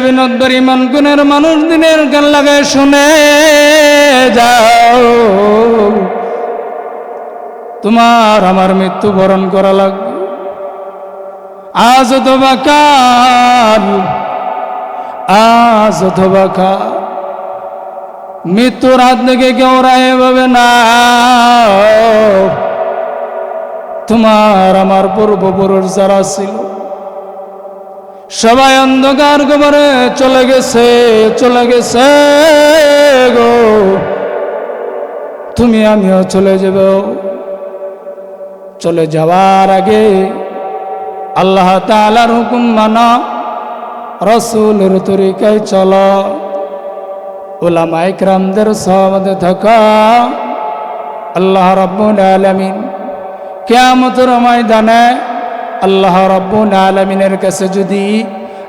বিনোদবার ইমান গুণের মানুষ দিনের গান লাগায় শুনে যাও, তোমার আমার মৃত্যু বরণ করা লাগবে আজ অথবা কাল, আজ অথবা কাল। মৃত্যুর হাত থেকে কেউ রায় পাবে না। তোমার আমার পূর্বপুরুষ যারা ছিল সবাই অন্ধকার কবরে চলে গেছে, চলে গেছে গো। তুমি আমিও চলে যাব। চলে যাওয়ার আগে আল্লাহ তাআলার হুকুম মানো, রাসূলের তরিকায় চলো, উলামায়ে কিরামদের সহবতে থাকো। আল্লাহ রাব্বুল আলামিন কিয়ামতের ময়দানে আল্লাহ রাব্বুল আলামিনের কাছে যদি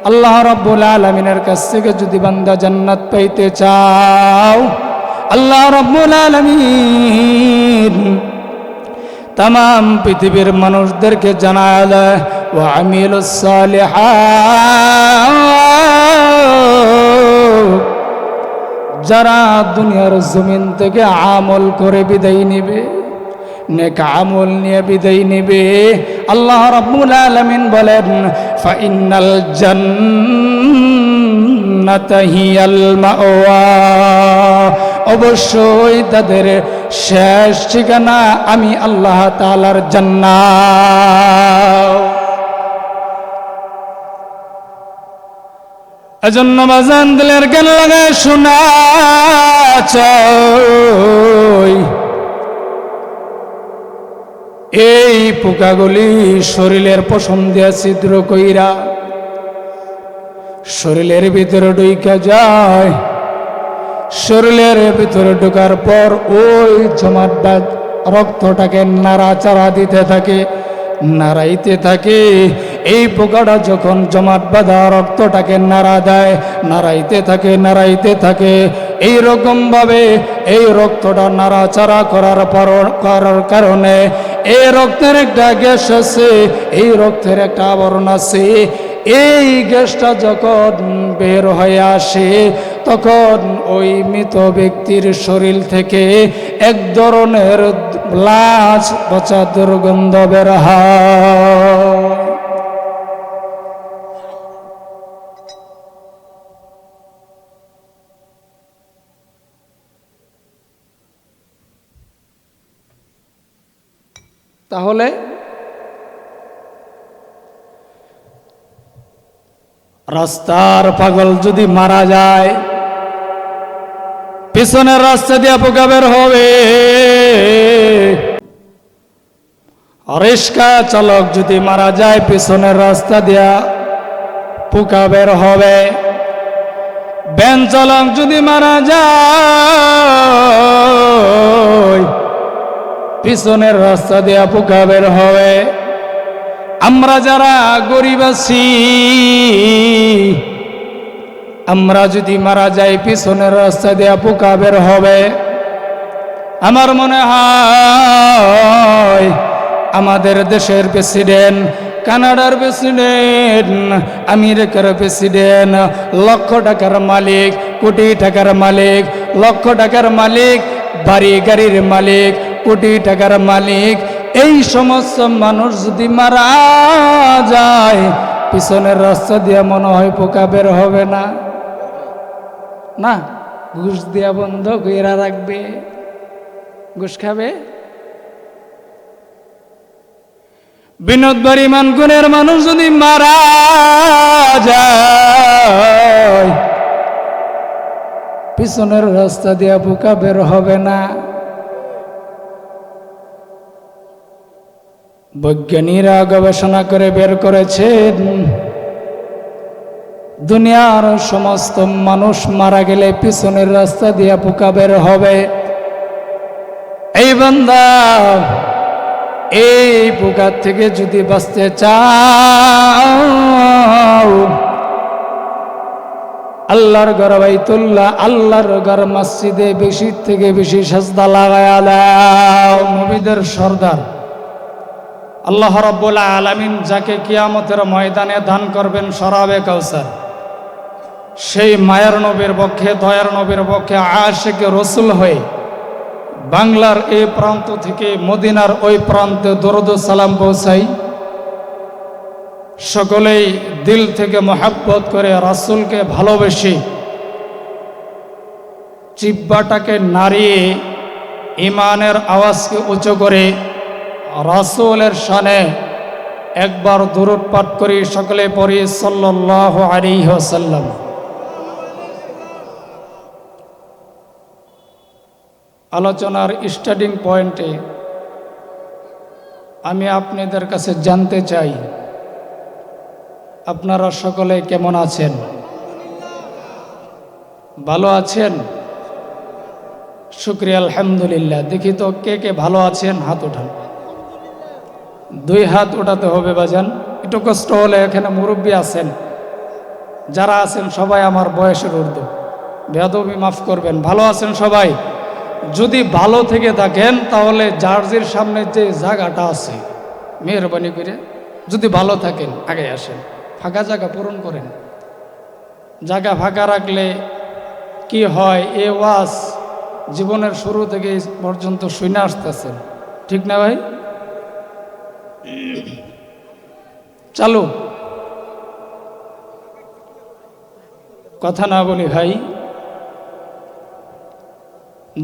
আল্লাহ রাব্বুল আলামিনের কাছ থেকে যদি বান্দা জান্নাত পাইতে চাও, আল্লাহ রাব্বুল আলামিন तमाम পৃথিবীর মানুষদেরকে জানায় দেয়, ওয়া আমিলুস সালিহাত, যারা দুনিয়ার জমিন থেকে আমল করে বিদায় নেবে, নেক আমল নিয়ে বিদায় নেবে, আল্লাহ রাব্বুল আলামিন বলেন ফাইনাল জান্নাতা হিয়াল মাওয়া, অবশ্যই তাদের শেষ ঠিকানা আমি আল্লাহ তাআলার জান্নাত। এজন্য বাজান দিলের গান লাগায় শোনা চাই, এই পোকাগুলি শরীরের পশম দিয়া ছিদ্র কইরা শরীরের ভিতরে ঢুইকা যায়। শরীরের ভিতরে ঢোকার পর ওই জমাটটা রক্তটাকে নাড়াচাড়া দিতে থাকে, নাড়াইতে থাকে। এই পোকাটা যখন জমাট বাঁধা রক্তটাকে নাড়া দেয়, নাড়াইতে থাকে, নাড়াইতে থাকে। এই রকম ভাবে এই রক্তটা নাড়াচাড়া করার কারণে এই রক্তের একটা গ্যাস আছে, এই রক্তের একটা আবরণ আছে। এই গ্যাসটা যখন বের হয়ে আসে তখন ওই মৃত ব্যক্তির শরীর থেকে এক ধরনের লাশ পচা দুর্গন্ধ বের হয়। তাহলে রাস্তার পাগল যদি মারা যায়, পিছনের রাস্তা দিয়ে পোকা বের হবে। রিক্সা চালক যদি মারা যায়, পিছনের রাস্তা দিয়া পোকা বের হবে। ভ্যান চালক যদি মারা যায়, পিছনের রাস্তা দিয়া পোকা বের হবে। আমরা যারা গরিব আছি, আমরা যদি মারা যাই, পিছনের রাস্তা দিয়ে পোকা বের হবে। আমার মনে হয় আমাদের দেশের প্রেসিডেন্ট, কানাডার প্রেসিডেন্ট, আমেরিকার প্রেসিডেন্ট, লক্ষ টাকার মালিক, কোটি টাকার মালিক, লক্ষ টাকার মালিক, বাড়ি গাড়ির মালিক, কোটি টাকার মালিক, এই সমস্ত মানুষ যদি মারা যায়, পিছনের রাস্তা দিয়ে মনে হয় পোকা বের হবে না? না, ঘুষ দিয়া বন্ধ করে রাখবে। ঘুষ খাবে। বিনোদবার ইমান গুণের মানুষ যদি মারা যায়, পিছনের রাস্তা দিয়া পোকা বের হবে না। বৈজ্ঞানিকরা গবেষণা করে বের করেছেন, দুনিয়ার সমস্ত মানুষ মারা গেলে পিছনের রাস্তা দিয়ে পোকা বের হবে। এই বান্দা এই পোকা থেকে যদি বাঁচতে চাও, আল্লাহর ঘর বাইতুল্লাহ, আল্লাহর ঘর মসজিদে বেশি থেকে বেশি সাজদা লাগায়া দাও। নবীদের সর্দার আল্লাহ রাব্বুল আলামিন যাকে কিয়ামতের ময়দানে দান করবেন শরাবে কাউসার, সেই মায়ার নবীর পক্ষে, দয়ার নবীর পক্ষে আশিক রসুল হয়ে বাংলার এই প্রান্ত থেকে মদিনার ওই প্রান্তে দরুদ সালাম পৌঁছাই। সকলেই দিল থেকে মহাব্বত করে রাসূলকে ভালোবেসে জিহ্বাটাকে নাড়িয়ে ইমানের আওয়াজকে উঁচু করে রাসূলের শানে একবার দুরূদ পাঠ করি। সকলে পড়ি সাল্লাল্লাহু আলাইহি ওয়াসাল্লাম। আলোচনার স্টার্টিং পয়েন্টে আমি আপনাদের কাছে জানতে চাই, আপনারা সকলে কেমন আছেন? ভালো আছেন? শুকরিয়া, আলহামদুলিল্লাহ। দেখি তো কে কে ভালো আছেন, হাত উঠান। দুই হাত উঠাতে হবে বাজান, একটু কষ্ট হলে। এখানে মুরব্বী আছেন, যারা আছেন সবাই আমার বয়সের ঊর্ধ্ব, বেয়াদবি মাফ করবেন। ভালো আছেন সবাই? যদি ভালো থেকে থাকেন তাহলে জার্জির সামনে যে জায়গাটা আছে মেহরবানি করে, যদি ভালো থাকেন আগে আসেন, ফাঁকা জায়গা পূরণ করেন। জায়গা ফাঁকা রাখলে কি হয়, এ ওয়াজ জীবনের শুরু থেকে পর্যন্ত শুনে আসতেছেন, ঠিক না ভাই? চালু, কথা না বলি ভাই।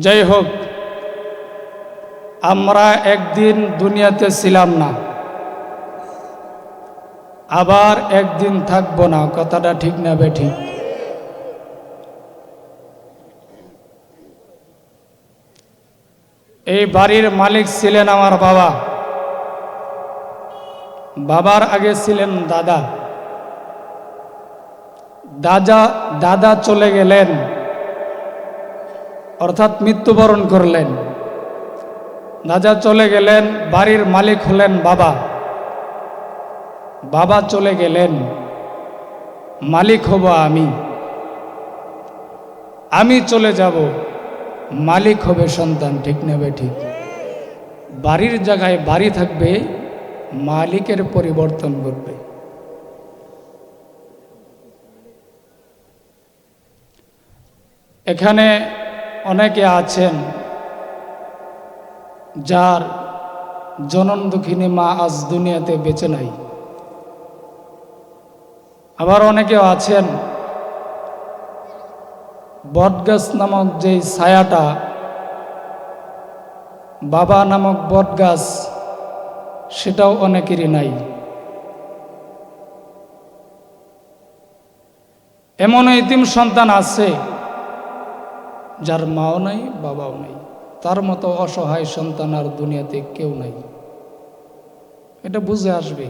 যাই হোক, আমরা একদিন দুনিয়াতে ছিলাম না, আবার একদিন থাকবো না। কথাটা ঠিক না বেঠিক? এই বাড়ির মালিক ছিলেন আমার বাবা, বাবার আগে ছিলেন দাদা, দাদা চলে গেলেন, অর্থাৎ মৃত্যুবরণ করলেন। দাদা চলে গেলেন, বাড়ির মালিক হলেন বাবা। বাবা চলে গেলেন, মালিক হব আমি চলে যাব, মালিক হবে সন্তান, ঠিক নেবে ঠিক? বাড়ির জায়গায় বাড়ি থাকবে, মালিকের পরিবর্তন ঘটবে। এখানে অনেকে আছেন যার জনন দুঃখিনী মা আজ দুনিয়াতে বেঁচে নাই। আবার অনেকেও আছেন বটগাছ নামক যে ছায়াটা, বাবা নামক বটগাছ, সেটাও অনেকেরই নাই। এমন এতিম সন্তান আছে যার মাও নাই, বাবাও নাই। তার মতো অসহায় সন্তান আর দুনিয়াতে কেউ নাই। এটা বুঝে আসবে,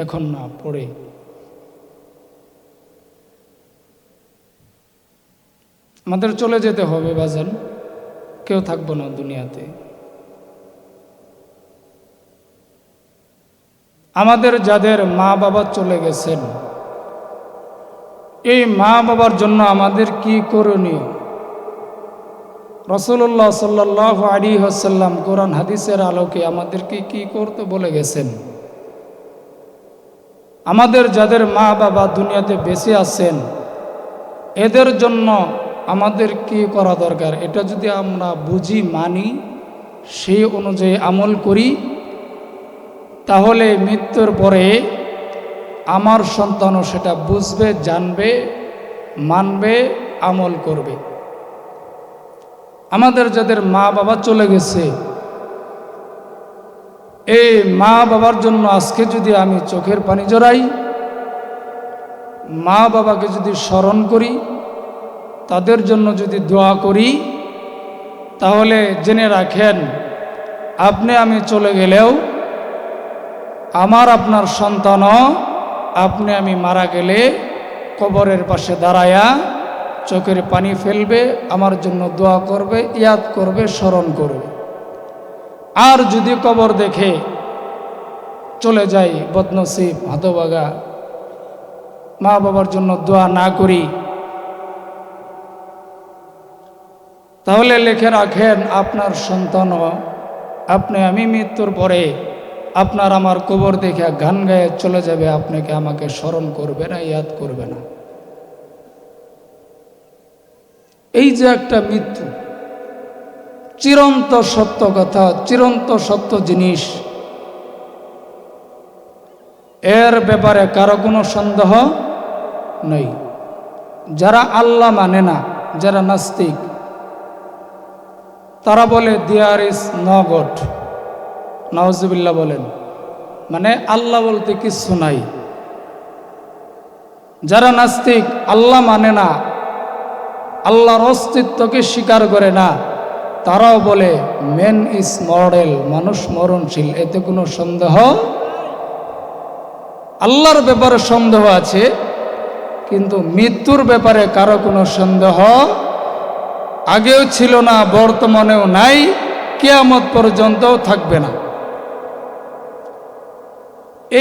এখন না, পড়ে। আমাদের চলে যেতে হবে বাজান, কেউ থাকবো না দুনিয়াতে। আমাদের যাদের মা বাবা চলে গেছেন, এই মা বাবার জন্য আমাদের কি করণীয়? রাসূলুল্লাহ সাল্লাল্লাহু আলাইহি ওয়াসাল্লাম কোরআন হাদিসের আলোকে আমাদেরকে কি করতে বলে গেছেন? আমাদের যাদের মা বাবা দুনিয়াতে বেঁচে আছেন, এদের জন্য আমাদের কি করা দরকার? এটা যদি আমরা বুঝি, মানি, সেই অনুযায়ী আমল করি, তাহলে মৃত্যুর পরে আমার সন্তানও সেটা বুঝবে, জানবে, মানবে, আমল করবে। আমাদের যাদের মা বাবা চলে গেছে, এই মা বাবার জন্য আজকে যদি আমি চোখের পানি জড়াই, মা বাবাকে যদি স্মরণ করি, তাদের জন্য যদি দোয়া করি, তাহলে জেনে রাখেন, আপনি আমি চলে গেলেও আমার আপনার সন্তানও আপনি আমি মারা গেলে কবরের পাশে দাঁড়ায়া চোখের পানি ফেলবে, আমার জন্য দোয়া করবে, ইয়াদ করবে, স্মরণ করবে। আর যদি কবর দেখে চলে যাই, বদনসিব, হতভাগা, মা বাবার জন্য দোয়া না করি, তাহলে লিখে রাখেন, আপনার সন্তানও আপনি আমি মৃত্যুর পরে আপনার আমার কবর দেখে গান গায়ে চলে যাবে, আপনাকে আমাকে স্মরণ করবে না, ইয়াদ করবে না। এই যে একটা মৃত্যু, চিরন্ত সত্য কথা, চিরন্ত সত্য জিনিস, এর ব্যাপারে কারো কোনো সন্দেহ নেই। যারা আল্লাহ মানে না, যারা নাস্তিক, তারা বলে দেয়ার ইজ নো গড, নাউজুবিল্লাহ বলেন, মানে আল্লাহ বলতে কিছু নাই। যারা নাস্তিক, আল্লাহ মানে না, আল্লাহর অস্তিত্বকে স্বীকার করে না, তারাও বলে ম্যান ইজ মর্টাল, মানুষ মরণশীল, এতে কোনো সন্দেহ। আল্লাহর ব্যাপারে সন্দেহ আছে, কিন্তু মৃত্যুর ব্যাপারে কারো কোনো সন্দেহ আগেও ছিল না, বর্তমানেও নাই, কিয়ামত পর্যন্তও থাকবে না।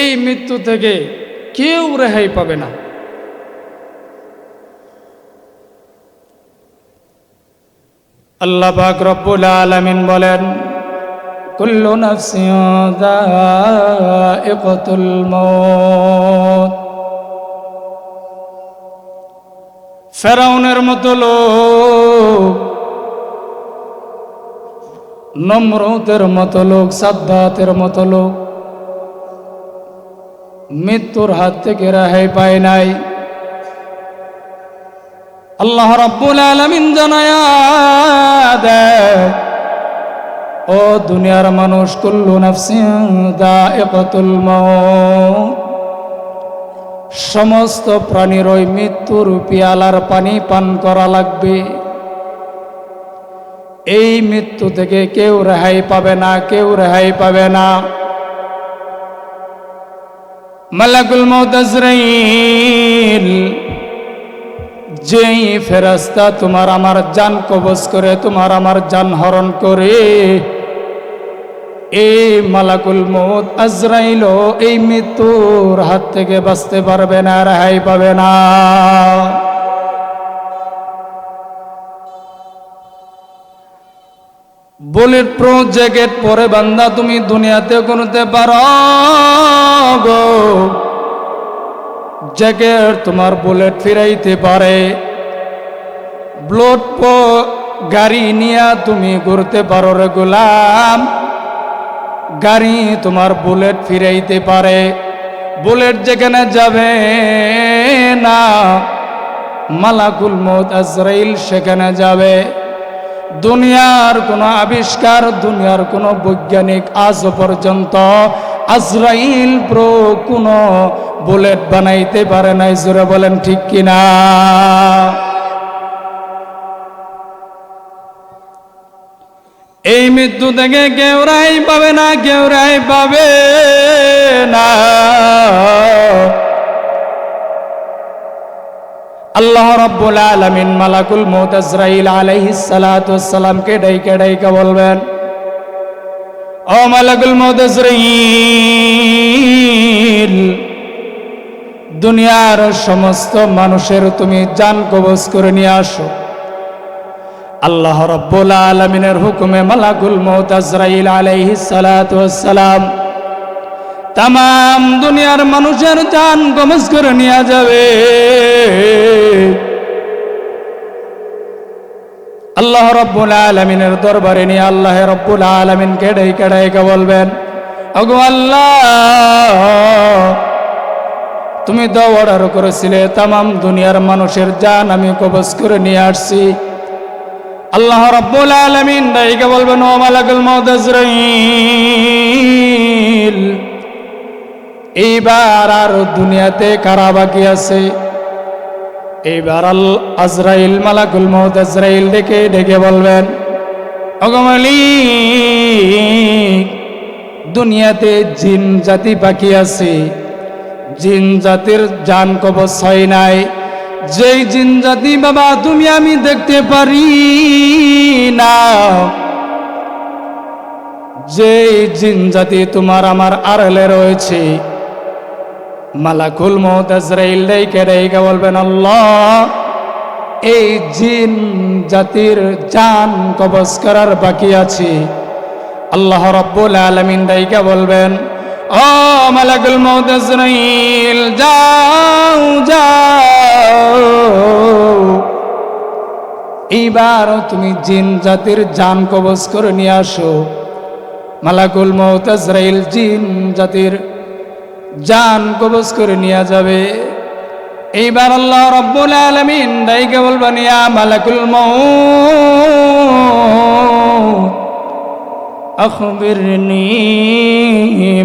এই মৃত্যু থেকে কেউ রেহাই পাবে না। আল্লাহ পাক রব্বুল আলামিন বলেন, কুল্লু নাফসিন যায়িকাতুল মউত। ফেরাউনের মতো লোক, নমরুদের মতো লোক, সাদ্দাতের মতো লোক মৃত্যুর হাত থেকে রেহাই পায় নাই। আল্লাহ রাব্বুল আলামিন জানায়া দেয়, ও দুনিয়ার মানুষ, কুল্লু নাফসিন যায়িকাতুল মউত, সমস্ত প্রাণীর ওই মৃত্যুর পিয়ালার পানি পান করা লাগবে। এই মৃত্যু থেকে কেউ রেহাই পাবে না, কেউ রেহাই পাবে না। মালাকুল মউত আজরাইল, যেই ফেরেশতা তোমার আমার জান কবজ করে, তোমার আমার জান হরণ করে, এই মালাকুল মউত আজরাইল এই মৃত্যুর হাত থেকে বাঁচতে পারবে না, রেহাই পাবে না। বুলেট প্রুফ জ্যাকেট পরে বান্দা তুমি দুনিয়াতে করতে পারো গো, জ্যাকেট তোমার বুলেট ফিরাইতে পারে। ব্লড গাড়ি নিয়ে তুমি ঘুরতে পারো রে গোলাম, গাড়ি তোমার বুলেট ফিরাইতে পারে। বুলেট যেখানে যাবে না, মালাকুল মউত আজরাইল সেখানে যাবে। দুনিয়ার কোনো আবিষ্কার, দুনিয়ার কোনো বৈজ্ঞানিক আজ পর্যন্ত আজরাইল প্রো কোনো বুলেট বানাইতে পারে নাই। জোরে বলেন ঠিক কিনা? এই মৃত্যু থেকে কেউ রেহাই পাবে না, কেউ রেহাই পাবে না। আল্লাহ রাব্বুল আলামিন মালাকুল মউত আজরাইল আলাইহিস সালাতু ওয়াস সালামকে ডাইকা ডাইকা বলবেন, ও মালাকুল মউত আজরাইল, দুনিয়ার সমস্ত মানুষের তুমি জান কবজ করে নিয়ে আসো। আল্লাহ রাব্বুল আলামিনের হুকুমে মালাকুল মউত আজরাইল আলাইহিস সালাতু ওয়াস সালাম তাম দুনিয়ার মানুষের জান কবজ করে নিয়ে যাবে। আল্লাহ রাব্বুল আলামিনের দরবারে নিয়ে আল্লাহ রাব্বুল আলামিনকে ডাইকা ডাইকা বলবেন, ওগো আল্লাহ, তুমি তো অর্ডার করেছিলে তাম দুনিয়ার মানুষের জান আমি কবজ করে নিয়ে আসছি। আল্লাহ রাব্বুল আলামিন ডাইকা বলবেন, ও মালাকুল মউত আজরাইল, এইবার আর দুনিয়াতে কারা বাকি আছে? এইবার আজরাইল মালাকুল মউত আজরাইল ডেকে ডেকে বলবেন, ওগো মালিক, দুনিয়াতে জিন জাতি বাকি আছে, জিন জাতির জান কবজ হয় নাই। যেই জিন জাতি বাবা তুমি আমি দেখতে পারি না, যেই জিন জাতি তোমার আমার আড়ালে রয়েছে, মালাকুল মউত আজরাইল ডাইকা ডাইকা বলবেন, আল্লাহ, এই জিন জাতির জান কবজ করার বাকি আছে। আল্লাহ রাব্বুল আলামিন ডাইকা বলবেন, ও মালাকুল মউত আজরাইল, যাও যাও, এইবার তুমি জিন জাতির জান কবজ করে নিয়ে আসো। মালাকুল মউত আজরাইল জিন জাতির জান কবজ করে নিয়ে যাবে। এইবার আল্লাহ রাব্বুল আলামিন ডাইকে বলবেন, ইয়া মালাকুল মউত আখবিরনি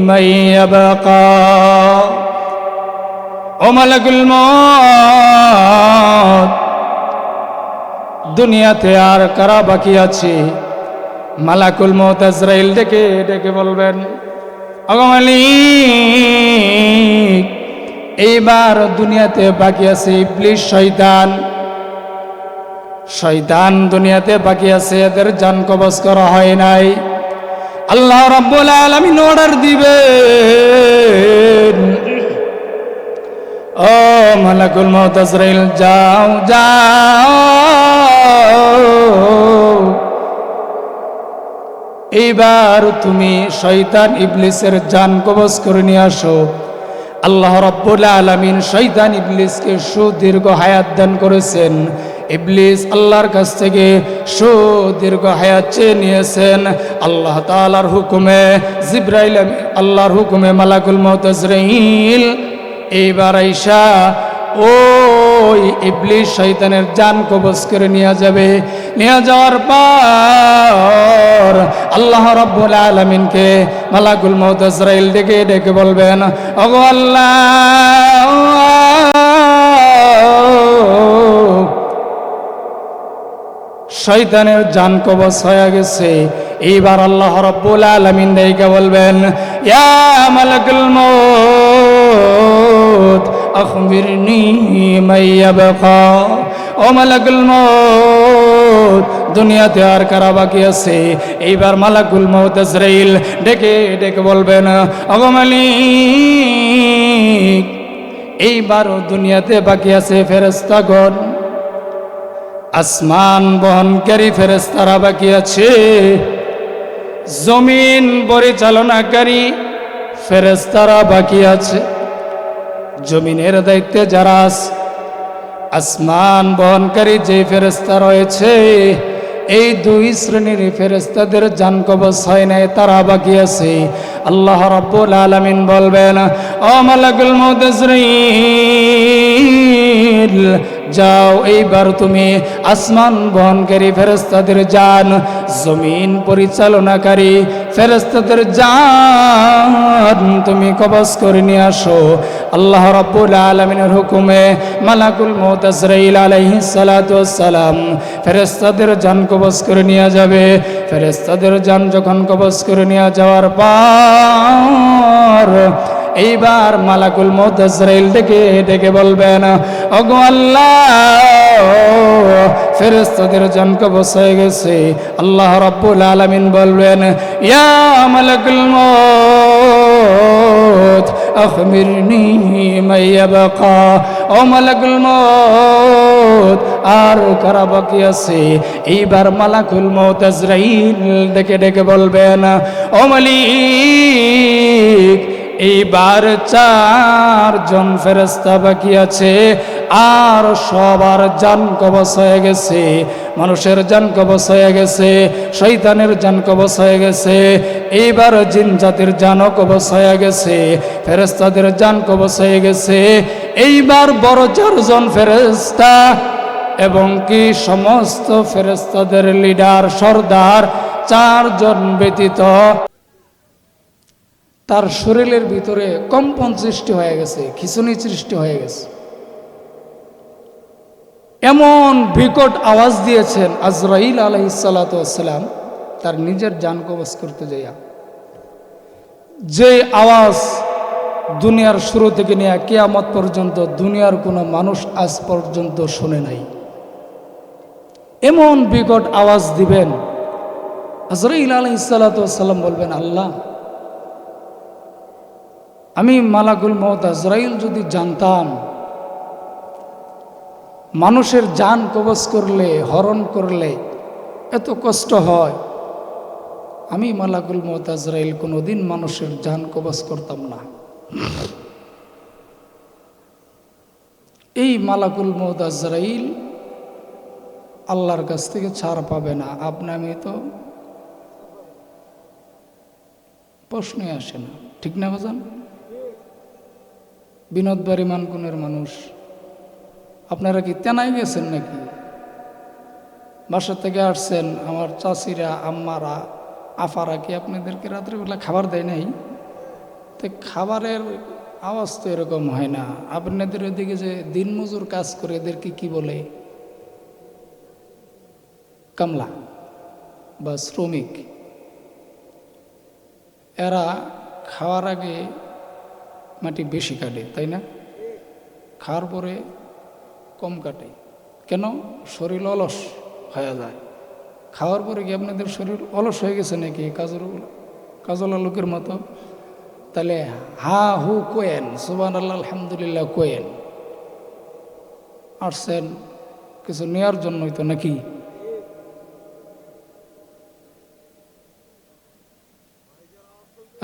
মাইয়াবাকা। ও মালাকুল মউত, দুনিয়াতে আর কারা বাকি আছে? মালাকুল মউত আজরাইল ডেকে ডেকে বলবেন, ওগো মালিক, এইবার দুনিয়াতে বাকি আছে ইবলিস শয়তান। শয়তান দুনিয়াতে বাকি আছে, এদের জান কবজ করা হয় নাই। আল্লাহ রাব্বুল আলামিন অর্ডার দিবেন, ও মালাকুল মউত আজরাইল, যাও যাও, এইবার তুমি শয়তান ইবলিসের জান কবজ করে নিয়ে আসো। আল্লাহ রাব্বুল আলামিন শয়তান ইবলিসকে সুদীর্ঘ হায়াত দান করেছেন। ইবলিস আল্লাহর কাছ থেকে সুদীর্ঘ হায়াত চেয়ে নিয়েছেন। আল্লাহ তাআলার হুকুমে জিবরাইল, আল্লাহর হুকুমে মালাকুল মউত আজরাইল এইবার আইসা ওই ইবলিস শয়তানের জান কবজ করে নিয়ে যাবে। নিয়ে যাওয়ার পর আল্লাহ রাব্বুল আলামিনকে মালাকুল মউত আজরাইল ডেকে ডেকে বলবেন, ওগো আল্লাহ, শয়তানের জান কবজ হয়ে গেছে। এইবার আল্লাহ রাব্বুল আলামিন ডেকে বলবেন, ইয়া মালাকুল মউত আখবিরনি মাইয়াবাকা। ও মালাকুল মউত, দুনিয়াতে আর কারা বাকি আছে? এইবার মালাকুল মউত আজরাইল ডেকে ডেকে বলবেন, ওগো মালিক, এইবারও দুনিয়াতে বাকি আছে ফেরেশতাগণ, আসমান বহনকারী ফেরেশতারা বাকি আছে, জমিন পরিচালনাকারী ফেরেশতারা বাকি আছে। জমিনের দায়িত্বে যারা আছে, আসমান বহনকারী যে ফেরেশতা রয়েছে, এই দুই শ্রেণীর ফেরেশতাদের জান কবজ হয় নাই, তারা বাকি আছে। আল্লাহ রাব্বুল আলামিন বলবেন, ও মালাকুল মউত আজরাইল, যাও, এইবার তুমি আসমান বহনকারী ফেরেশতাদের জান, জমিন পরিচালনাকারী ফেরেশতাদের জান তুমি কবজ করে নিয়ে আসো। আল্লাহ রাব্বুল আলামিনের হুকুমে মালাকুল মউত আজরাইল আলাইহিস সালাতু ওয়াস সালাম ফেরেশতাদের জান কবজ করে নিয়ে যাবে। ফেরেশতাদের জান যখন কবজ করে নিয়ে যাওয়ার পর এইবার মালাকুল মউত আজরাইল ডেকে ডেকে বলবেন, ওগো আল্লাহ, ফেরেশতাদের জান কবজ হয়ে গেছে। আল্লাহ রাব্বুল আলামিন বলবেন, ইয়া মালাকুল মউত আখবিরনি মাইয়াবাকা। ও মালাকুল মউত, আর কারা বাকি আছে? এইবার মালাকুল মউত আজরাইল ডেকে ডেকে বলবেন, ও মালিক, এইবার 4 জন ফেরেশতা বাকি আছে, আর সবার জান কবজ হয়ে গেছে। মানুষের জান কবজ হয়ে গেছে, শয়তানের জান কবজ হয়ে গেছে, এইবার জিন জাতির জানও কবজ হয়ে গেছে, ফেরেশতাদের জান কবজ হয়ে গেছে। এইবার বড় 4 জন ফেরেশতা এবং কি সমস্ত ফেরেশতাদের লিডার সর্দার 4 জন ব্যতীত তার শরীরের ভিতরে কম্পন সৃষ্টি হয়ে গেছে, খিঁচুনি সৃষ্টি হয়ে গেছে। এমন বিকট আওয়াজ দিয়েছেন আজরাইল আলাইহিস সালাতু ওয়াস সালাম তার নিজের জান কবজ করতে যাইয়া, যে আওয়াজ দুনিয়ার শুরু থেকে নিয়ে কিয়ামত পর্যন্ত দুনিয়ার কোনো মানুষ আজ পর্যন্ত শুনে নাই। এমন বিকট আওয়াজ দিবেন, আজরাইল আলাইহিস সালাতু ওয়াস সালাম বলবেন, আল্লাহ, আমি মালাকুল মউত আজরাইল যদি জানতাম মানুষের জান কবজ করলে, হরণ করলে এত কষ্ট হয়, আমি মালাকুল মউত আজরাইল কোনোদিন মানুষের জান কবজ করতাম না। এই মালাকুল মউত আজরাইল আল্লাহর কাছ থেকে ছাড় পাবে না। আপনি আমি তো প্রশ্নই আসে না, ঠিক না বাজান? বিনোদ বাড়ি মানকুনের মানুষ, আপনারা কি তেনাই গেছেন নাকি? বাসা থেকে আসছেন, আমার চাচিরা আম্মারা আফারা কি আপনাদেরকে রাত্রিবেলা খাবার দেয় নাই? তো খাবারের আওয়াজ তো এরকম হয় না। আপনাদের ওইদিকে যে দিনমজুর কাজ করে এদেরকে কি বলে? কামলা বা শ্রমিক। এরা খাওয়ার আগে মাটি বেশি কাটে, তাই না? খাওয়ার পরে কম কাটে কেন? শরীর অলস হয়ে যায়। খাওয়ার পরে কি আপনাদের শরীর অলস হয়ে গেছে নাকি কাজলা লোকের মতো? তাহলে হা হু কোয়েন, সুবহানাল্লাহ আলহামদুলিল্লাহ কোয়েন। আসছেন কিছু নেওয়ার জন্যই তো নাকি?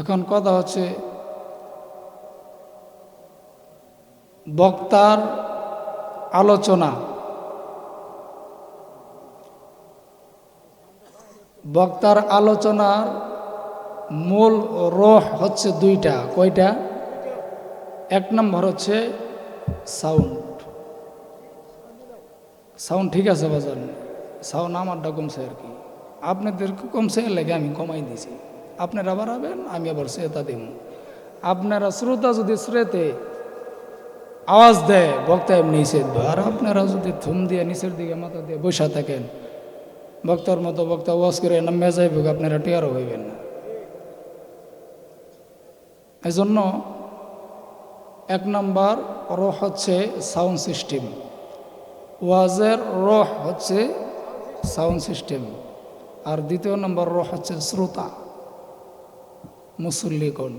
এখন কথা হচ্ছে বক্তার আলোচনা। বক্তার আলোচনার মূল রহ হচ্ছে দুইটা। কয়টা? এক নম্বর হচ্ছে সাউন্ড। সাউন্ড ঠিক আছে বাজান? সাউন্ড আমারটা কমছে আর কি, আপনাদের কমছে লেগে আমি কমাই দিছি। আপনারা বাড়াবেন, আমি আবার শ্রেতা দিব। আপনারা শ্রোতা যদি শ্রেতে আওয়াজ দেয়, বক্তা এমনি নিষেধ। আর আপনারা যদি থুম দিয়ে নিচের দিকে মাথা দিয়ে বসে থাকেন, বক্তার মতো বক্তা ওয়াজ করে নামে যাইব, আপনারা টিয়ারও হইবেন না। এই জন্য এক নম্বর রহ হচ্ছে সাউন্ড সিস্টেম। ওয়াজের রহ হচ্ছে সাউন্ড সিস্টেম। আর দ্বিতীয় নম্বর রহ হচ্ছে শ্রোতা, মুসল্লিগণ।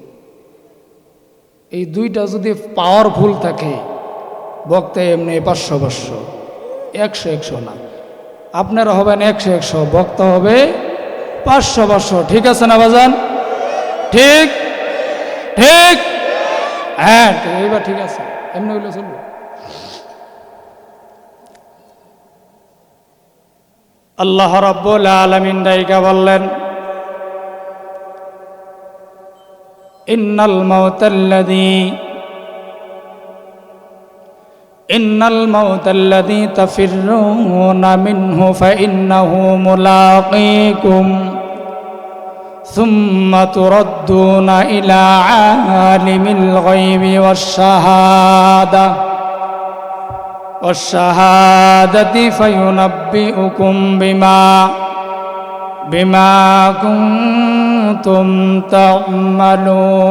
এই দুইটা যদি পাওয়ারফুল থাকে, বক্তা এমনি 500 100 না। আপনারা হবেন 100, বক্তা হবে 500। ঠিক আছে না বাজান? ঠিক ঠিক হ্যাঁ, এইবার ঠিক আছে, এমনি হইলে চলবে। আল্লাহ রাব্বুল আলামিন দাইকা বললেন, ইন্নাল মাউতাল্লাযী তাফিররুনা মিনহু ফাইন্নাহু মুলাকীকুম সুম্মা তুরাদ্দুনা ইলা আলিমিল গায়বি ওয়াশ-শাহাদাতি ফায়ুনাব্বিউকুম বিমা কুনতুম তা'মালুন।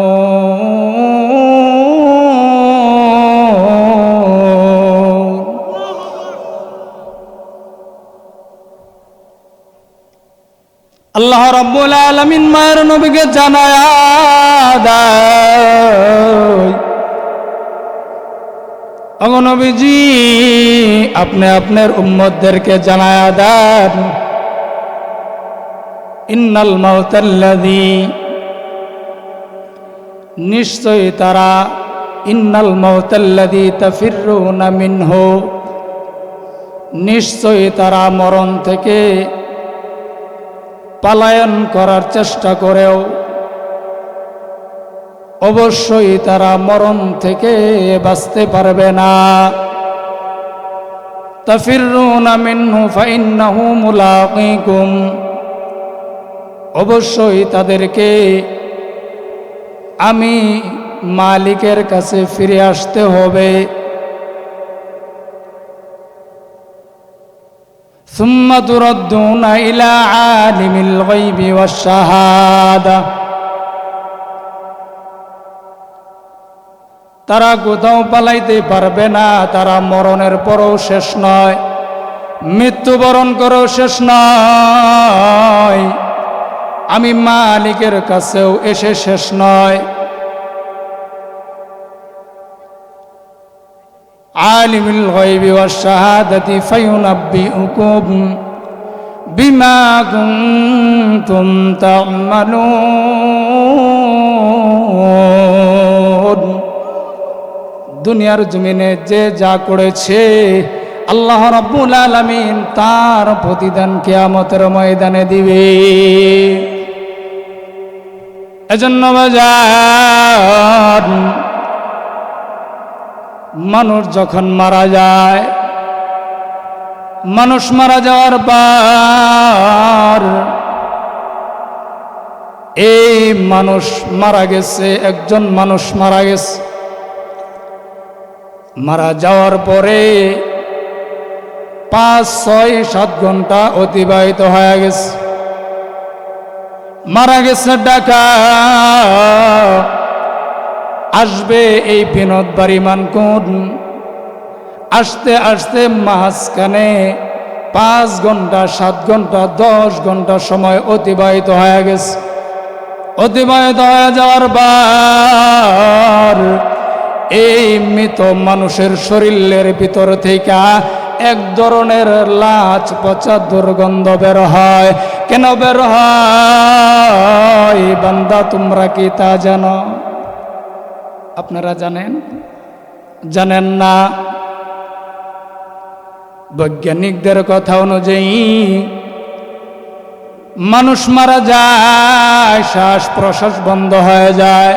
আল্লাহ রাব্বুল আলামিন মায়ের নবীকে জানায়া দেয়, ওগো নবীজি, আপনি আপনার উম্মতদেরকে জানায়া দেন, ইন্নাল মাউতাল্লাযী, নিশ্চয়ই তারা, ইন্নাল মাউতাল্লাযী তাফিররুনা মিনহু, নিশ্চয়ই তারা মরণ থেকে পলায়ন করার চেষ্টা করেও অবশ্যই তারা মরণ থেকে বাঁচতে পারবে না। তাফিররুনা মিনহু ফাইন্নাহু মুলাকীকুম, অবশ্যই তাদেরকে আমি মালিকের কাছে ফিরে আসতে হবে। সুম্মা তুরাদ্দুনা ইলা আলিমিল গায়বি ওয়াশ-শাহাদা, তারা কোথাও পালাইতে পারবে না। তারা মরণের পরও শেষ নয়, মৃত্যুবরণ করেও শেষ নয়, আমি মালিকের কাছেও এসে শেষ নয়। আলিমুল গায়বি ওয়াশ-শাহাদাতি ফায়ুনাব্বিউকুম বিমা কুনতুম তা'মালুন। দুনিয়ার জমিনে যে যা করেছে আল্লাহ রাব্বুল আলামিন তার প্রতিদান কিয়ামতের ময়দানে দিবে। এজন্য বাজার মানুষ যখন মারা যায়, মানুষ মারা যাওয়ার পর এই মানুষ মারা গেছে, একজন মানুষ মারা গেছে, মারা যাওয়ার পরে 5, 6, 7 ঘন্টা অতিবাহিত হয়ে গেছে। মারা গেছে ডাকা আসবে এই বিনোদ বাড়ি মানকুন, আসতে আসতে মাঝখানে 5 ঘন্টা, 7 ঘন্টা, 10 ঘন্টা সময় অতিবাহিত হয়ে গেছে। অতিবাহিত হয়ে যাওয়ার পর এই মৃত মানুষের শরীরের ভিতর থেকে এক ধরনের লাচ পচা দুর্গন্ধ বের হয়। কেন বের হয় বান্দা, তোমরা কি তা জানো? আপনারা জানেন? জানেন না? বৈজ্ঞানিকদের কথা অনুযায়ী মানুষ মারা যায়, শ্বাস প্রশ্বাস বন্ধ হয়ে যায়,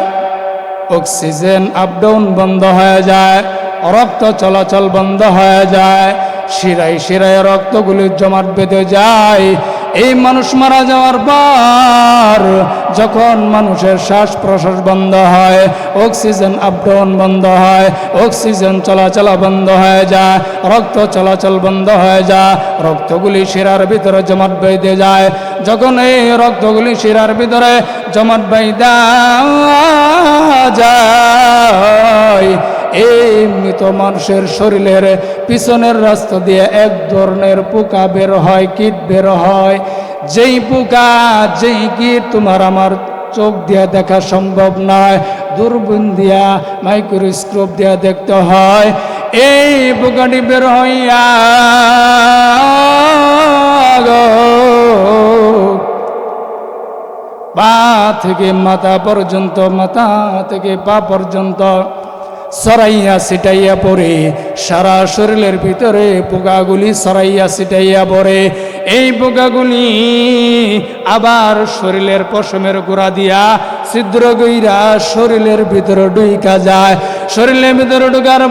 অক্সিজেন আপডাউন বন্ধ হয়ে যায়, রক্ত চলাচল বন্ধ হয়ে যায়, শিরায় শিরায় রক্তগুলি জমাট বেঁধে যায়। এই মানুষ মারা যাওয়ার পর যখন মানুষের শ্বাস প্রশ্বাস বন্ধ হয়, অক্সিজেন আপডাউন বন্ধ হয়, অক্সিজেন চলাচল বন্ধ হয়ে যায়, রক্ত চলাচল বন্ধ হয়ে যায়, রক্তগুলি শিরার ভিতরে জমাট বেঁধে যায়। যখন এই রক্তগুলি শিরার ভিতরে জমাট বেঁধে যায়, এই মৃত মানুষের শরীরের পিছনের রাস্তা দিয়ে এক ধরনের পোকা বের হয়, কীট বের হয়। যেই পোকা, যেই কীট তোমার আমার চোখ দিয়ে দেখা সম্ভব নয়, দূরবীন দিয়া মাইক্রোস্কোপ দিয়া দেখতে হয়। এই পোকাটি বের হইয়া পা থেকে মাথা পর্যন্ত, মাথা থেকে পা পর্যন্ত সরাইয়া ছিটাইয়া পড়ে, সারা শরীরের ভিতরে পোকাগুলি সরাইয়া ছিটাইয়া পড়ে। এই পোকাগুলি আবার শরীরের পশমের গোড়া দিয়া ছিদ্র গইরা শরীরের ভিতরে ঢুইকা যায়। শরীরের ভিতরে ঢুকার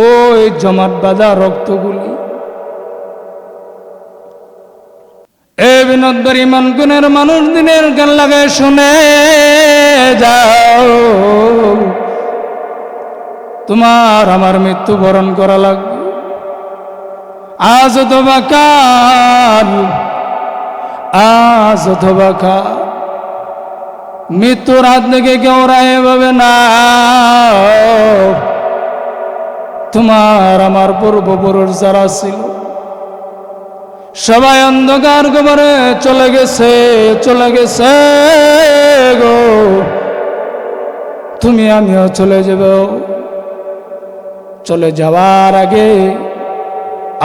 ওই জমাট বাঁধা রক্তগুলি এ বিনোদবাড়ি মানকুনের মানুষ দিনের গান লাগায় শুনে যাও, তোমার আমার মৃত্যুবরণ করা লাগবে। আজ অথবা কাল, আজ অথবা কাল, মৃত্যুর হাত থেকে কেউ রায় পাবে না। তোমার আমার পূর্বপুরুষ যারা ছিল সবাই অন্ধকার কবরে চলে গেছে, চলে গেছে গো। তুমি আমিও চলে যাব। চলে যাওয়ার আগে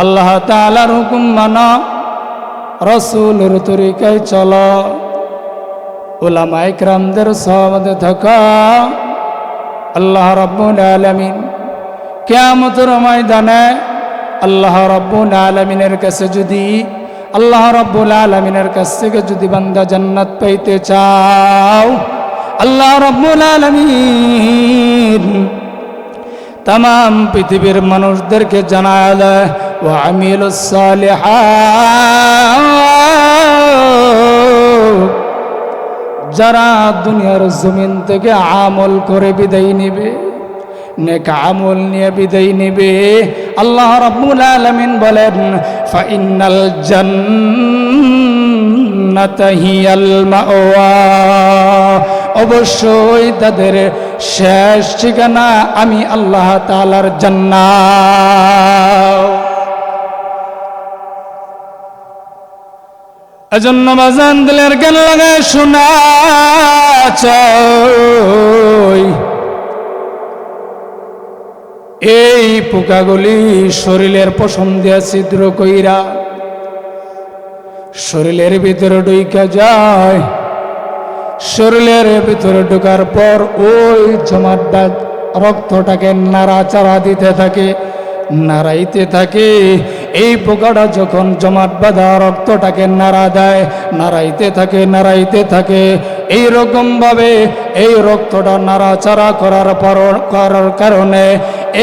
আল্লাহ তাআলার হুকুম মানো, রাসূলের তরিকায় চলো, উলামায়ে কিরামদের সহবতে থাকো। আল্লাহ রাব্বুল আলামিন কিয়ামতের ময়দানে আল্লাহ রাব্বুল আলামিনের কাছে যদি, আল্লাহ রাব্বুল আলামিনের কাছ থেকে যদি বান্দা জান্নাত পাইতে চাও, আল্লাহ রাব্বুল আলামিন तमाम পৃথিবীর মানুষদেরকে জানায় দেয়, ওয়া আমিলুস সালিহাত, যারা দুনিয়ার জমিন থেকে আমল করে বিদায় নিবে, নেক আমল নিয়ে বিদায় নিবে, আল্লাহ রাব্বুল আলামিন বলেন ফাইনাল জান্নাতা হিয়াল মাওয়া, অবশ্যই তাদের শেষ ঠিকানা আমি আল্লাহ তাআলার জান্নাত। এজন্য বাজান দিলের গান লাগায় শোনা চাই, এই পোকাগুলি শরীরের পশম দিয়া ছিদ্র কইরা শরীরের ভিতরে ঢুইকা যায়, শরীরের ভিতরে ঢোকার পর ওই জমাটবাদ রক্তটাকে নাড়াচাড়া দিতে থাকে, নাড়াইতে থাকে। এই পোকাটা যখন জমাট বাঁধা রক্তটাকে নাড়া দেয়, নাড়াইতে থাকে, নাড়াইতে থাকে। এইরকম ভাবে এই রক্তটা নাড়াচাড়া করার কারণে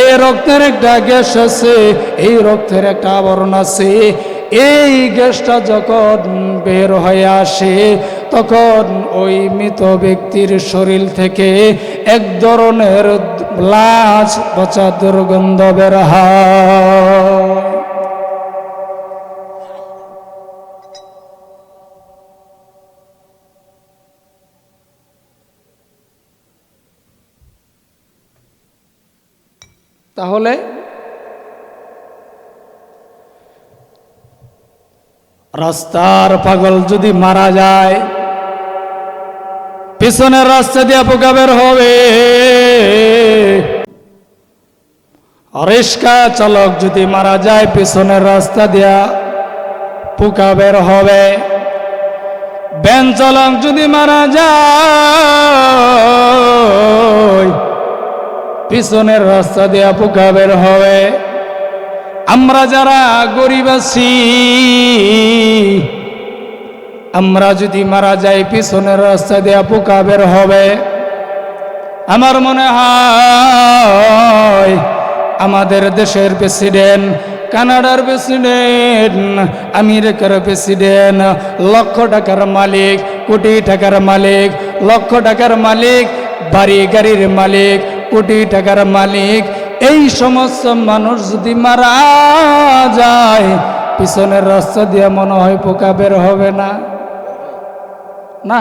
এই রক্তের একটা গ্যাস আছে, এই রক্তের একটা আবরণ আছে। এই গ্যাসটা যখন বের হয়ে আসে তখন ওই মৃত ব্যক্তির শরীর থেকে এক ধরনের লাশ পচা দুর্গন্ধ বের হয়। তাহলে রাস্তার পাগল যদি মারা যায়, পিছনের রাস্তা দিয়ে পোকা বের হবে। রিক্সা চালক যদি মারা যায়, পিছনের রাস্তা দিয়া পোকা বের হবে। ভ্যান চালক যদি মারা যায়, পিছনের রাস্তা দিয়া পোকা বের হবে। আমরা যারা গরিব আছি, আমরা যদি মারা যাই, পিছনের রাস্তা দিয়া পোকা বের হবে। আমার মনে হয় আমাদের দেশের প্রেসিডেন্ট, কানাডার প্রেসিডেন্ট, আমেরিকার প্রেসিডেন্ট, লক্ষ টাকার মালিক, কোটি টাকার মালিক, লক্ষ টাকার মালিক, বাড়ি গাড়ির মালিক, কোটি টাকার মালিক, এই সমস্ত মানুষ যদি মারা যায়, পিছনের রাস্তা দিয়ে মনে হয় পোকা বের হবে না? না,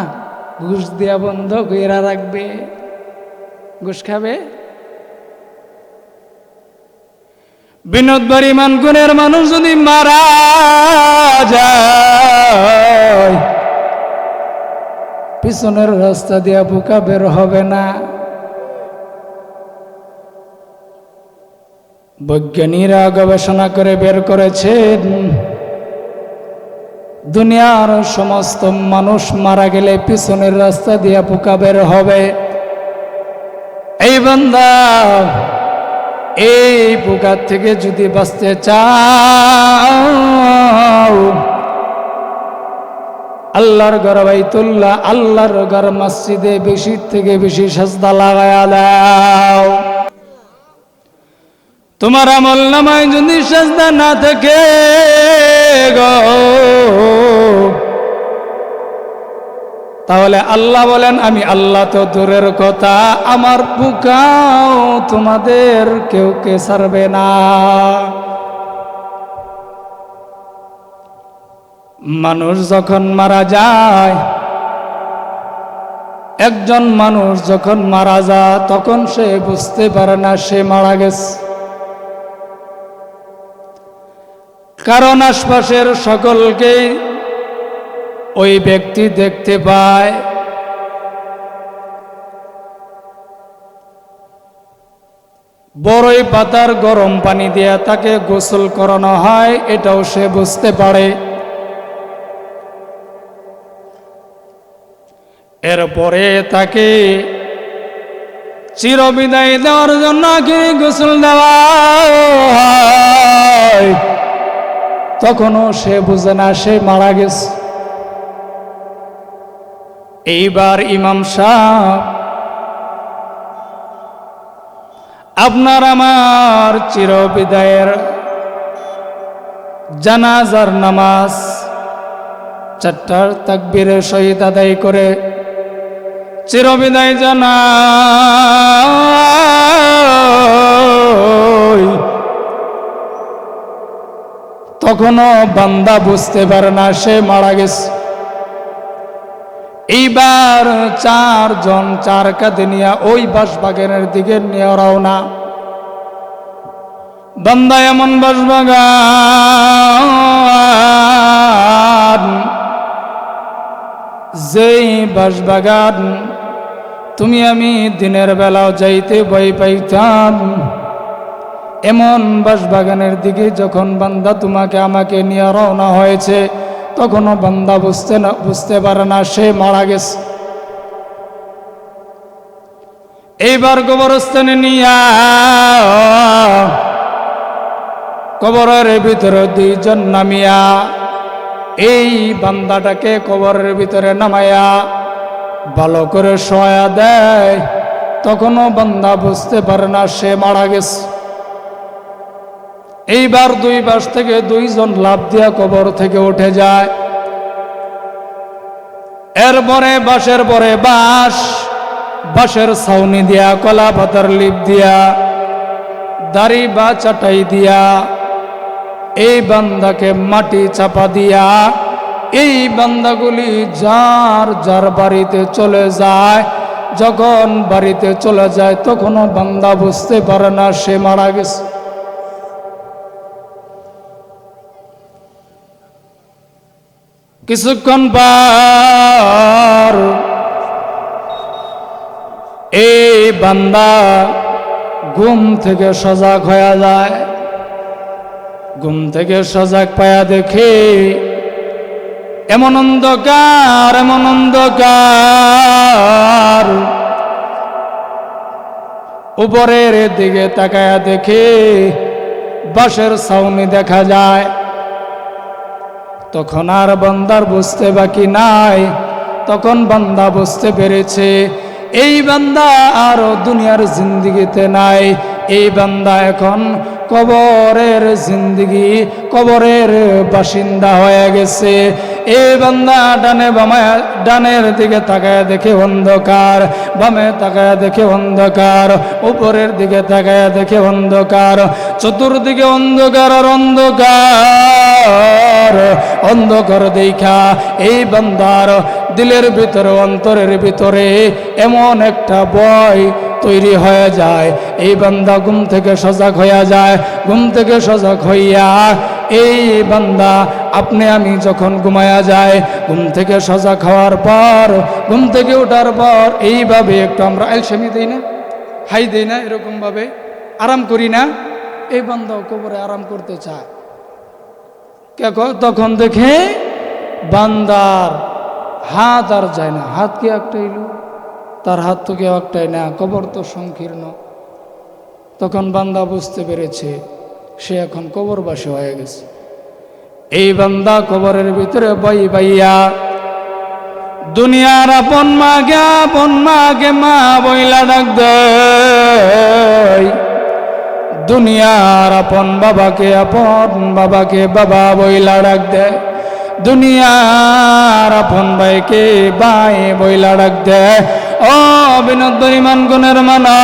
ঘুষ দিয়া বন্ধ করে রাখবে, ঘুষ খাবে। বিনোদ বাড়ি মানকুনের মানুষ যদি মারা যায়, পিছনের রাস্তা দিয়া পোকা বের হবে না। বৈজ্ঞানিকরা গবেষণা করে বের করেছেন, দুনিয়ার সমস্ত মানুষ মারা গেলে পিছনের রাস্তা দিয়ে পোকা বের হবে। এই বান্দা, এই পোকার থেকে যদি বাঁচতে চাও, আল্লাহর ঘর বাইতুল্লাহ, আল্লাহর ঘর মসজিদে বেশি থেকে বেশি সাজদা লাগায়া দাও। তোমার আমল নামায় যদি সাজদা না থাকে গো, তাহলে আল্লাহ বলেন, আমি আল্লাহ তো দূরের কথা, আমার পোকাও তোমাদের কেউ কে ছাড়বে না। মানুষ যখন মারা যায়, একজন মানুষ যখন মারা যায়, তখন সে বুঝতে পারে না সে মারা গেছে। কারণ আশপাশের সকলকে ওই ব্যক্তি দেখতে পায়। বড়ই পাতার গরম পানি দিয়ে তাকে গোসল করানো হয়, এটাও সে বুঝতে পারে। এরপরে তাকে চিরবিদায় দেওয়ার জন্য গোসল দেওয়া হয়, তখনও সে বুঝে না সে মারা গেছে। এইবার ইমাম সাহেব, আপনার আমার চিরবিদায়ের জানাজার নামাজ 4টার তাকবীরের সহিত আদায় করে চিরবিদায় জানাই, তখনও বান্দা বুঝতে পারে না সে মারা গেছে। এইবার 4 জন 4 কাঁধে নিয়ে ওই বাঁশবাগানের দিকে নিয়ে রওনা। বান্দা এমন বাঁশবাগান, যেই বাঁশবাগান তুমি আমি দিনের বেলাও যাইতে ভয় পাইতাম, এমন বাঁশবাগানের দিকে যখন বান্দা তোমাকে আমাকে নিয়ে রওনা হয়েছে, তখনও বান্দা বুঝতে পারে না সে মারা গেছে। এইবার কবরস্থানে নিয়া কবরের ভিতরে দুইজন নামিয়া এই বান্দাটাকে কবরের ভিতরে নামাইয়া ভালো করে শোয়া দেয়। তখনও বান্দা বুঝতে পারে না সে মারা গেছে। এইবার দুই পাশ থেকে দুইজন লাফ দিয়া কবর থেকে উঠে যায়। এরপরে বাঁশের পরে বাঁশের ছাউনি দিয়া, কলা পাতার লিপ দিয়া, দাড়ি বা চাটাই দিয়া এই বান্দাকে মাটি চাপা দিয়া এই বান্দাগুলি যার যার বাড়িতে চলে যায়। যখন বাড়িতে চলে যায় তখনও বান্দা বুঝতে পারে না সে মারা গেছে। কিছুক্ষণ পর এই বান্দা ঘুম থেকে সজাগ হয়ে যায়। ঘুম থেকে সজাগ পায়া দেখে এমন অন্ধকার, উপরের দিকে তাকায়া দেখে বাঁশের ছাউনি দেখা যায়। তখন আর বান্দার বুঝতে বাকি নাই। তখন বান্দা বুঝতে পেরেছে এই বান্দা আর দুনিয়ার জিন্দিগিতে নাই। এই বান্দা এখন কবরের জিন্দিগি, কবরের বাসিন্দা হয়ে গেছে। এই বান্দা ডানের দিকে তাকায় দেখে অন্ধকার, বামে তাকায় দেখে অন্ধকার, উপরের দিকে তাকায় দেখে অন্ধকার, চতুর্দিকে অন্ধকার আর অন্ধকার দেখা এই বান্দার দিলের ভিতরে, অন্তরের ভিতরে এমন একটা ভয় তৈরি হয়ে যায়। এই বান্দা ঘুম থেকে সজাগ হইয়া যায়। ঘুম থেকে সজাগ হইয়া এই বান্দা আপনি আমি যখন ঘুমায়া যায়, ঘুম থেকে সজাগ হওয়ার পর, ঘুম থেকে ওঠার পর এইভাবে একটু আমরা আলসেমি দিই না, হাই দিই না, এরকম ভাবে আরাম করি না। এই বান্দাও কবরে আরাম করতে চায়। তখন দেখে বান্দার হাত আর যায় না। হাত কি একটা এলো, তার হাত তো কেউ একটাই না, কবর তো সংকীর্ণ। তখন বান্দা বুঝতে পেরেছে সে এখন কবরবাসী হয়ে গেছে। এই বান্দা কবরের ভিতরে বাইয়া দুনিয়ার আপন মাকে মা বইলা ডাক দেয়, দুনিয়ার আপন বাবাকে বাবা বইলা ডাক দেয়, দুনিয়ার আপন ভাইকে ভাই বইলা ডাক দেয়। ও বিনোদ পরিমাণ গুণের মানুষ,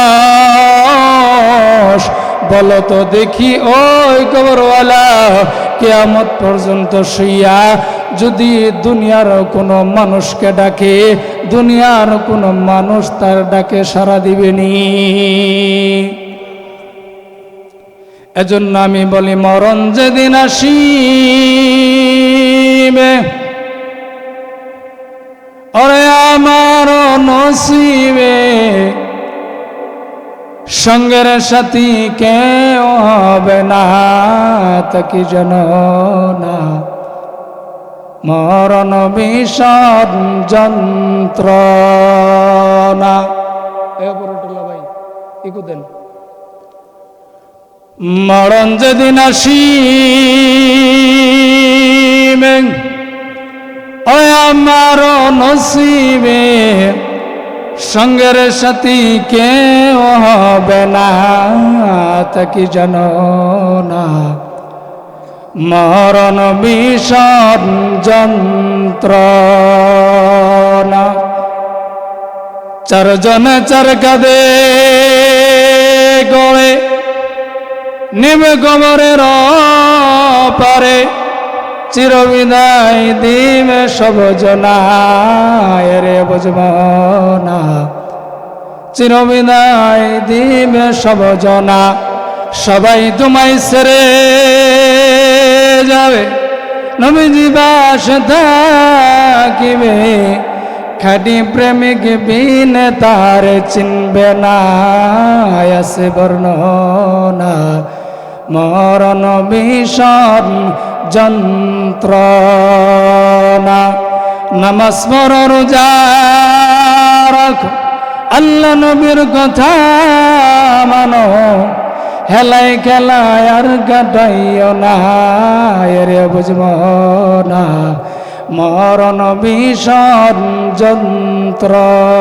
বলো তো দেখি ওই কবরওয়ালা কিয়ামত পর্যন্ত শুইয়া যদি দুনিয়ার কোনো মানুষকে ডাকে, দুনিয়ার কোনো মানুষ তার ডাকে সাড়া দিবেনি? এজন্য আমি বলি মরণ যেদিন আসিবে, ওরে আমার নসিবে সঙ্গের সাথী কেউ হবে না, তাকি যেন না মরণ বিষণ যন্ত্রণা। ভাই ইকু দেন। মরণ যেদিন আসিবে, ও আমার নসিবে সঙ্গের সাথী কেউ হবে না, তাকি জানো না মরণ বিষণ যন্ত্রণা। চারজনে চার কাঁধে গড়ে নেমে কবরের পারে, চিরবিদায় দিবে সব জনায় রে বুঝব না, চিরবিদায় দিবে সব জনা। সবাই তোমায় ছেড়ে যাবে, নবীজি বাসে থাকিবে, খাঁটি প্রেমিক বিনে তার চিনবে না, আছে বর্ণনা মরণ বিষণ যন্ত্রণা। নামাজ পড়ো রোজা রাখো, আল্লাহ নবীর কথা মানো, হেলাই খেলায় আর কাটাইও না, এরে বুঝব না মরণ ভীষণ যন্ত্রণা।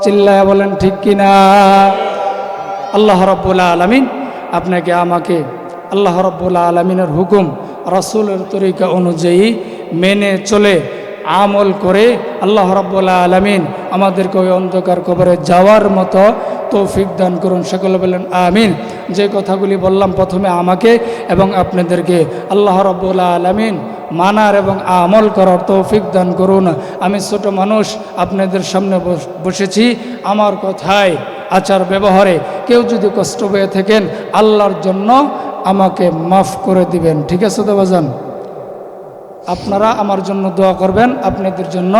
চিল্লায় বলেন ঠিক কিনা? আল্লাহ রাব্বুল আলামিন আপনাকে আমাকে আল্লাহ রাব্বুল আলামিনের হুকুম রাসূলের তরিকা অনুযায়ী মেনে চলে আমল করে আল্লাহ রাব্বুল আলামিন আমাদেরকে ওই অন্ধকার কবরে যাওয়ার মতো তৌফিক দান করুন। সকলে বলেন আমিন। যে কথাগুলি বললাম প্রথমে আমাকে এবং আপনাদেরকে আল্লাহ রাব্বুল আলামিন মানার এবং আমল করার তৌফিক দান করুন। আমি ছোট মানুষ, আপনাদের সামনে বসেছি, আমার কথায় আচার ব্যবহারে কেউ যদি কষ্ট পেয়ে থাকেন আল্লাহর জন্য আমাকে মাফ করে দিবেন। ঠিক আছে তো বাজান? আপনারা আমার জন্য দোয়া করবেন, আপনাদের জন্য।